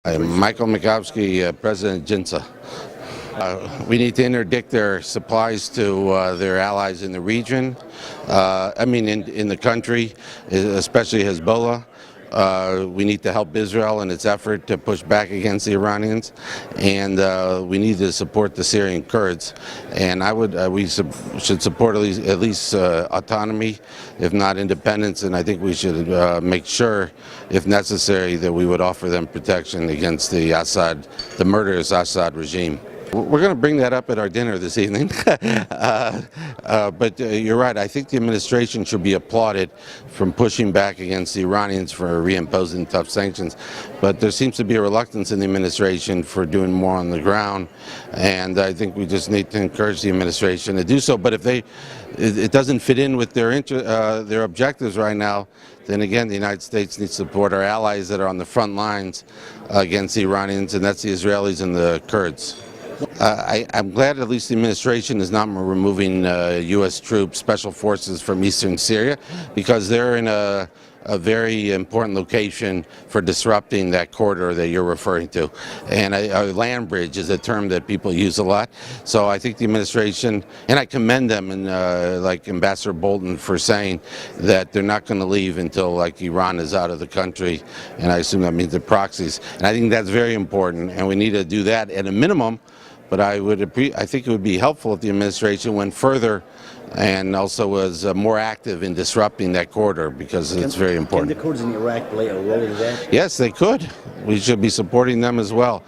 I'm Michael Mikowski, President Jinsa. We need to interdict their supplies to their allies in the region, in the country, especially Hezbollah. We need to help Israel in its effort to push back against the Iranians, and we need to support the Syrian Kurds. And we should support at least autonomy, if not independence. And I think we should make sure, if necessary, that we would offer them protection against the murderous Assad regime. We're going to bring that up at our dinner this evening, but you're right. I think the administration should be applauded from pushing back against the Iranians for reimposing tough sanctions, but there seems to be a reluctance in the administration for doing more on the ground, and I think we just need to encourage the administration to do so. But if it doesn't fit in with their objectives right now, then again, the United States needs to support our allies that are on the front lines against the Iranians, and that's the Israelis and the Kurds. I'm glad at least the administration is not removing U.S. troops, special forces from eastern Syria, because they're in a very important location for disrupting that corridor that you're referring to. And a land bridge is a term that people use a lot. So I think the administration, and I commend them, and like Ambassador Bolton, for saying that they're not going to leave until Iran is out of the country, and I assume that means the proxies. And I think that's very important, and we need to do that at a minimum. But I think it would be helpful if the administration went further and also was more active in disrupting that corridor, because it's very important. Can the Kurds in Iraq play a role in that? Yes, they could. We should be supporting them as well.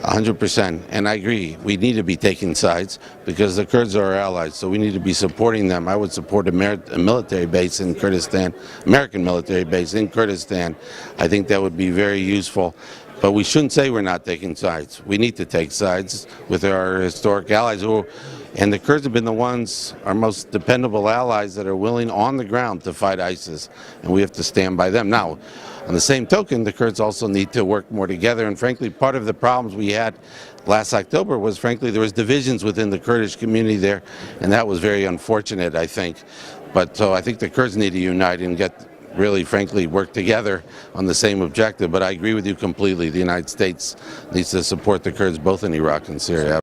100%. And I agree. We need to be taking sides because the Kurds are our allies, so we need to be supporting them. I would support a military base in Kurdistan, American military base in Kurdistan. I think that would be very useful. But we shouldn't say we're not taking sides. We need to take sides with our historic allies. And the Kurds have been the ones, our most dependable allies, that are willing on the ground to fight ISIS. And we have to stand by them. Now, on the same token, the Kurds also need to work more together. And frankly, part of the problems we had last October was, frankly, there was divisions within the Kurdish community there. And that was very unfortunate, I think. But so I think the Kurds need to unite and really, frankly, work together on the same objective. But I agree with you completely. The United States needs to support the Kurds both in Iraq and Syria.